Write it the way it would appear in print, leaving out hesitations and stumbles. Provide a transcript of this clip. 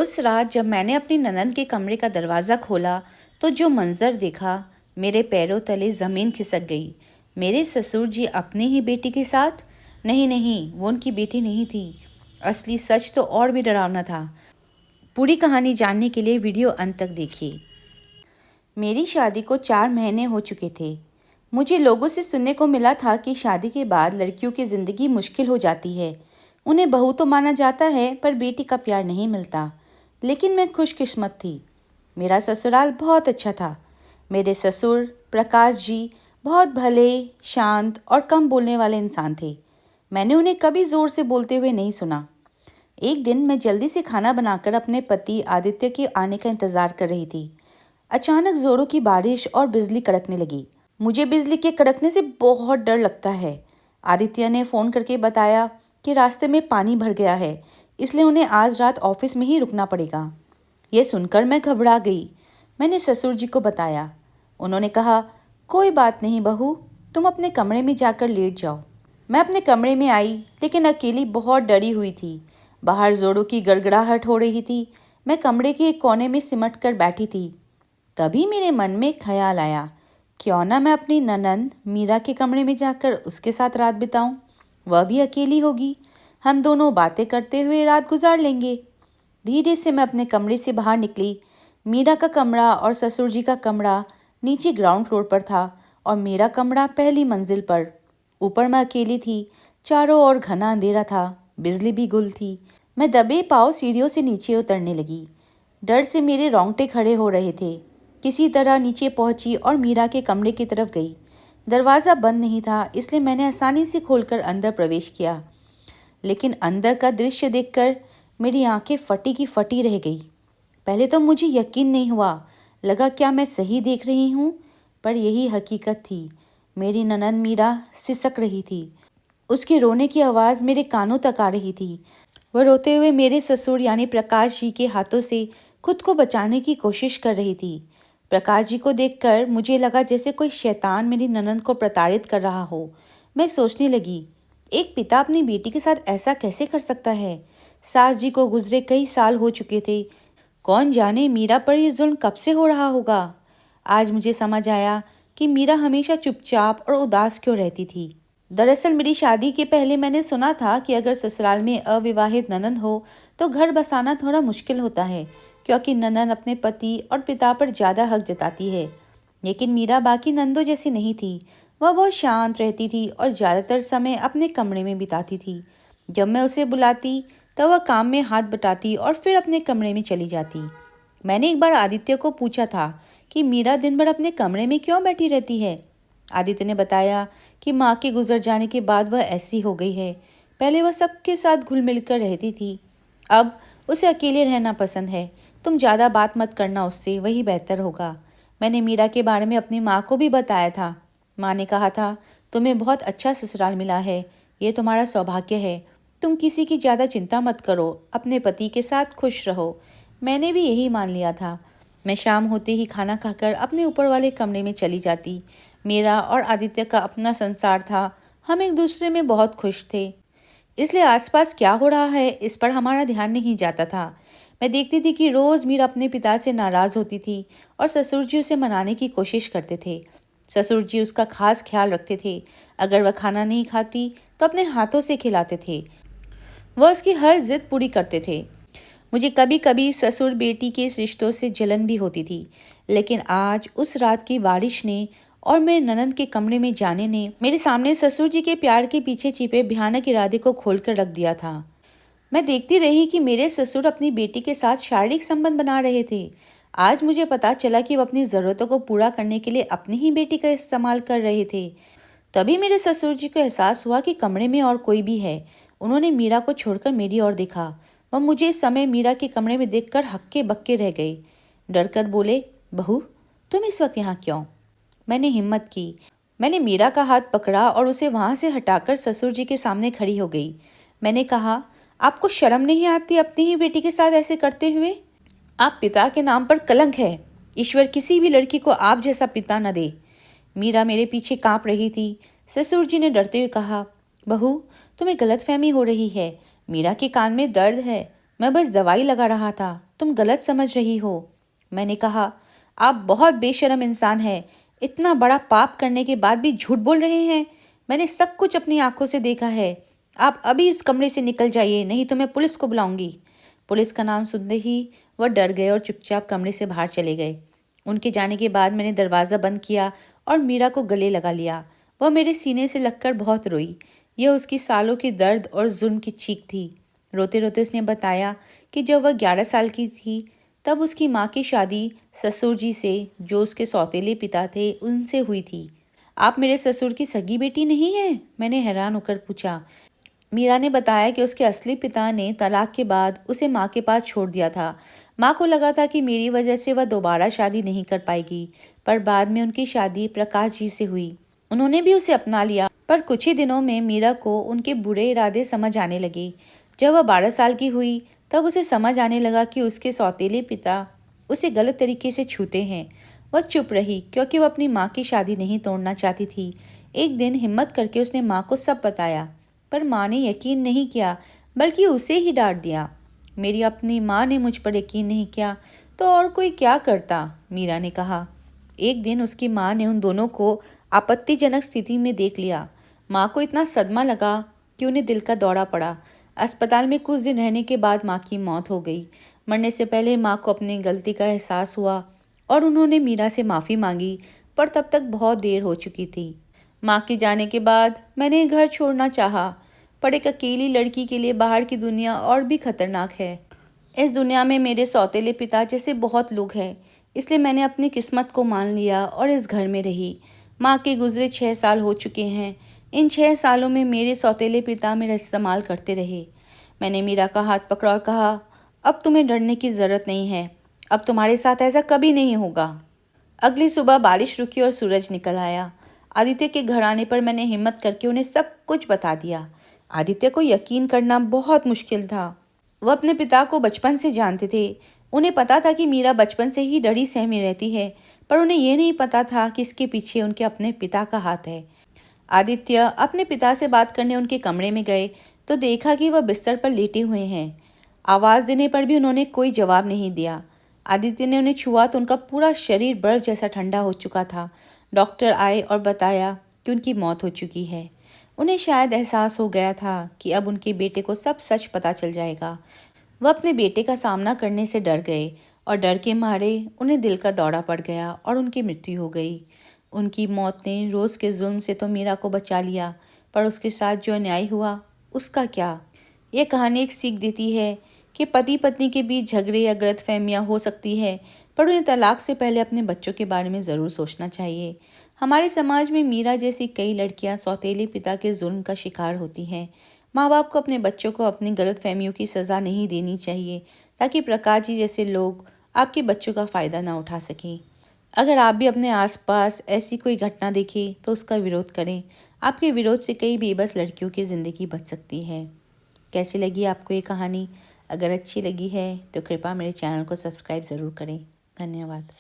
उस रात जब मैंने अपनी ननद के कमरे का दरवाज़ा खोला तो जो मंजर देखा, मेरे पैरों तले ज़मीन खिसक गई। मेरे ससुर जी अपनी ही बेटी के साथ? नहीं नहीं, वो उनकी बेटी नहीं थी। असली सच तो और भी डरावना था। पूरी कहानी जानने के लिए वीडियो अंत तक देखिए। मेरी शादी को 4 महीने हो चुके थे। मुझे लोगों से सुनने को मिला था कि शादी के बाद लड़कियों की ज़िंदगी मुश्किल हो जाती है। उन्हें बहू तो माना जाता है पर बेटी का प्यार नहीं मिलता। लेकिन मैं खुशकिस्मत थी। मेरा ससुराल बहुत अच्छा था। मेरे ससुर प्रकाश जी बहुत भले, शांत और कम बोलने वाले इंसान थे। मैंने उन्हें कभी ज़ोर से बोलते हुए नहीं सुना। एक दिन मैं जल्दी से खाना बनाकर अपने पति आदित्य के आने का इंतज़ार कर रही थी। अचानक जोरों की बारिश और बिजली कड़कने लगी। मुझे बिजली के कड़कने से बहुत डर लगता है। आदित्य ने फ़ोन करके बताया कि रास्ते में पानी भर गया है, इसलिए उन्हें आज रात ऑफिस में ही रुकना पड़ेगा। ये सुनकर मैं घबरा गई। मैंने ससुर जी को बताया। उन्होंने कहा, कोई बात नहीं बहू, तुम अपने कमरे में जाकर लेट जाओ। मैं अपने कमरे में आई, लेकिन अकेली बहुत डरी हुई थी। बाहर जोरों की गड़गड़ाहट हो रही थी। मैं कमरे के एक कोने में सिमट कर बैठी थी। तभी मेरे मन में एक ख्याल आया, क्यों ना मैं अपनी ननंद मीरा के कमरे में जाकर उसके साथ रात बिताऊं। वह भी अकेली होगी, हम दोनों बातें करते हुए रात गुजार लेंगे। धीरे से मैं अपने कमरे से बाहर निकली। मीरा का कमरा और ससुर जी का कमरा नीचे ग्राउंड फ्लोर पर था और मेरा कमरा पहली मंजिल पर। ऊपर मैं अकेली थी। चारों ओर घना अंधेरा था, बिजली भी गुल थी। मैं दबे पाँव सीढ़ियों से नीचे उतरने लगी। डर से मेरे रोंगटे खड़े हो रहे थे। किसी तरह नीचे पहुंची और मीरा के कमरे की तरफ गई। दरवाज़ा बंद नहीं था, इसलिए मैंने आसानी से खोलकर अंदर प्रवेश किया। लेकिन अंदर का दृश्य देखकर मेरी आंखें फटी की फटी रह गई। पहले तो मुझे यकीन नहीं हुआ। लगा क्या मैं सही देख रही हूँ? पर यही हकीकत थी। मेरी ननद मीरा सिसक रही थी। उसके रोने की आवाज़ मेरे कानों तक आ रही थी। वह रोते हुए मेरे ससुर यानी प्रकाश जी के हाथों से खुद को बचाने की कोशिश कर रही थी। प्रकाश जी को देखकर मुझे लगा जैसे कोई शैतान मेरी ननद को प्रताड़ित कर रहा हो। मैं सोचने लगी, एक पिता अपनी बेटी के साथ ऐसा कैसे कर सकता है? सास जी को गुजरे कई साल हो चुके थे। कौन जाने मीरा पर यह जुल्म कब से हो रहा होगा। आज मुझे समझ आया कि मीरा हमेशा चुपचाप और उदास क्यों रहती थी। दरअसल मेरी शादी के पहले मैंने सुना था कि अगर ससुराल में अविवाहित ननद हो तो घर बसाना थोड़ा मुश्किल होता है, क्योंकि ननद अपने पति और पिता पर ज़्यादा हक जताती है। लेकिन मीरा बाकी नंदों जैसी नहीं थी। वह बहुत शांत रहती थी और ज़्यादातर समय अपने कमरे में बिताती थी। जब मैं उसे बुलाती तब वह काम में हाथ बटाती और फिर अपने कमरे में चली जाती। मैंने एक बार आदित्य को पूछा था कि मीरा दिन भर अपने कमरे में क्यों बैठी रहती है। आदित्य ने बताया कि माँ के गुजर जाने के बाद वह ऐसी हो गई है। पहले वह सबके साथ घुल मिल कर रहती थी, अब उसे अकेले रहना पसंद है। तुम ज़्यादा बात मत करना उससे, वही बेहतर होगा। मैंने मीरा के बारे में अपनी माँ को भी बताया था। माँ ने कहा था, तुम्हें बहुत अच्छा ससुराल मिला है, ये तुम्हारा सौभाग्य है। तुम किसी की ज़्यादा चिंता मत करो, अपने पति के साथ खुश रहो। मैंने भी यही मान लिया था। मैं शाम होते ही खाना खाकर अपने ऊपर वाले कमरे में चली जाती। मेरा और आदित्य का अपना संसार था। हम एक दूसरे में बहुत खुश थे, इसलिए आसपास क्या हो रहा है इस पर हमारा ध्यान नहीं जाता था। मैं देखती थी कि रोज़ मीरा अपने पिता से नाराज़ होती थी और ससुर जी उसे मनाने की कोशिश करते थे। ससुर जी उसका खास ख्याल रखते थे। अगर वह खाना नहीं खाती तो अपने हाथों से खिलाते थे। वह उसकी हर जिद पूरी करते थे। मुझे कभी कभी ससुर बेटी के इस रिश्तों से जलन भी होती थी, लेकिन आज उस रात की बारिश ने और मेरे ननद के कमरे में जाने ने मेरे सामने ससुर जी के प्यार के पीछे छिपे भयानक इरादे को खोलकर रख दिया था। मैं देखती रही कि मेरे ससुर अपनी बेटी के साथ शारीरिक संबंध बना रहे थे। आज मुझे पता चला कि वो अपनी ज़रूरतों को पूरा करने के लिए अपनी ही बेटी का इस्तेमाल कर रहे थे। तभी मेरे ससुर जी को एहसास हुआ कि कमरे में और कोई भी है। उन्होंने मीरा को छोड़कर मेरी ओर देखा। वह मुझे इस समय मीरा के कमरे में देखकर हक्के बक्के रह गई। डरकर बोले, बहू तुम इस वक्त यहाँ क्यों? मैंने हिम्मत की। मैंने मीरा का हाथ पकड़ा और उसे वहाँ से हटाकर ससुर जी के सामने खड़ी हो गई। मैंने कहा, आपको शर्म नहीं आती अपनी ही बेटी के साथ ऐसे करते हुए? आप पिता के नाम पर कलंक है। ईश्वर किसी भी लड़की को आप जैसा पिता न दे। मीरा मेरे पीछे कांप रही थी। ससुर जी ने डरते हुए कहा, बहू तुम्हें गलतफहमी हो रही है। मीरा के कान में दर्द है, मैं बस दवाई लगा रहा था, तुम गलत समझ रही हो। मैंने कहा, आप बहुत बेशर्म इंसान हैं। इतना बड़ा पाप करने के बाद भी झूठ बोल रहे हैं। मैंने सब कुछ अपनी आंखों से देखा है। आप अभी इस कमरे से निकल जाइए, नहीं तो मैं पुलिस को बुलाऊंगी। पुलिस का नाम सुनते ही वह डर गए और चुपचाप कमरे से बाहर चले गए। उनके जाने के बाद मैंने दरवाज़ा बंद किया और मीरा को गले लगा लिया। वह मेरे सीने से लगकर बहुत रोई। यह उसकी सालों की दर्द और जुल्म की चीख थी। रोते रोते उसने बताया कि जब वह 11 साल की थी तब उसकी माँ की शादी ससुर जी से, जो उसके सौतेले पिता थे, उनसे हुई थी। आप मेरे ससुर की सगी बेटी नहीं हैं? मैंने हैरान होकर पूछा। मीरा ने बताया कि उसके असली पिता ने तलाक के बाद उसे माँ के पास छोड़ दिया था। माँ को लगा था कि मेरी वजह से वह दोबारा शादी नहीं कर पाएगी, पर बाद में उनकी शादी प्रकाश जी से हुई। उन्होंने भी उसे अपना लिया, पर कुछ ही दिनों में मीरा को उनके बुरे इरादे समझ आने लगे। जब वह 12 साल की हुई तब उसे समझ आने लगा कि उसके सौतेले पिता उसे गलत तरीके से छूते हैं। वह चुप रही क्योंकि वह अपनी माँ की शादी नहीं तोड़ना चाहती थी। एक दिन हिम्मत करके उसने माँ को सब बताया, पर माँ ने यकीन नहीं किया, बल्कि उसे ही डांट दिया। मेरी अपनी माँ ने मुझ पर यकीन नहीं किया तो और कोई क्या करता, मीरा ने कहा। एक दिन उसकी माँ ने उन दोनों को आपत्तिजनक स्थिति में देख लिया। माँ को इतना सदमा लगा कि उन्हें दिल का दौरा पड़ा। अस्पताल में कुछ दिन रहने के बाद माँ की मौत हो गई। मरने से पहले माँ को अपनी गलती का एहसास हुआ और उन्होंने मीरा से माफ़ी मांगी, पर तब तक बहुत देर हो चुकी थी। माँ के जाने के बाद मैंने घर छोड़ना चाहा, पर एक अकेली लड़की के लिए बाहर की दुनिया और भी खतरनाक है। इस दुनिया में मेरे सौतेले पिता जैसे बहुत लोग हैं, इसलिए मैंने अपनी किस्मत को मान लिया और इस घर में रही। माँ के गुजरे 6 साल हो चुके हैं। इन 6 सालों में मेरे सौतेले पिता मेरा इस्तेमाल करते रहे। मैंने मीरा का हाथ पकड़ा और कहा, अब तुम्हें डरने की ज़रूरत नहीं है। अब तुम्हारे साथ ऐसा कभी नहीं होगा। अगली सुबह बारिश रुकी और सूरज निकल आया। आदित्य के घर आने पर मैंने हिम्मत करके उन्हें सब कुछ बता दिया। आदित्य को यकीन करना बहुत मुश्किल था। वह अपने पिता को बचपन से जानते थे। उन्हें पता था कि मीरा बचपन से ही डरी सहमी रहती है, पर उन्हें यह नहीं पता था कि इसके पीछे उनके अपने पिता का हाथ है। आदित्य अपने पिता से बात करने उनके कमरे में गए तो देखा कि वह बिस्तर पर लेटे हुए हैं। आवाज़ देने पर भी उन्होंने कोई जवाब नहीं दिया। आदित्य ने उन्हें छुआ तो उनका पूरा शरीर बर्फ जैसा ठंडा हो चुका था। डॉक्टर आए और बताया कि उनकी मौत हो चुकी है। उन्हें शायद एहसास हो गया था कि अब उनके बेटे को सब सच पता चल जाएगा। वह अपने बेटे का सामना करने से डर गए और डर के मारे उन्हें दिल का दौरा पड़ गया और उनकी मृत्यु हो गई। उनकी मौत ने रोज़ के जुल्म से तो मीरा को बचा लिया, पर उसके साथ जो अन्याय हुआ उसका क्या। यह कहानी एक सीख देती है कि पति पत्नी के बीच झगड़े या गलतफहमियां हो सकती है, पर उन्हें तलाक से पहले अपने बच्चों के बारे में ज़रूर सोचना चाहिए। हमारे समाज में मीरा जैसी कई लड़कियां सौतेले पिता के जुल्म का शिकार होती हैं। माँ बाप को अपने बच्चों को अपनी गलतफहमियों की सज़ा नहीं देनी चाहिए, ताकि प्रकाश जी जैसे लोग आपके बच्चों का फ़ायदा ना उठा सकें। अगर आप भी अपने आसपास ऐसी कोई घटना देखें तो उसका विरोध करें। आपके विरोध से कई बेबस लड़कियों की ज़िंदगी बच सकती है। कैसी लगी आपको ये कहानी? अगर अच्छी लगी है तो कृपया मेरे चैनल को सब्सक्राइब ज़रूर करें। धन्यवाद।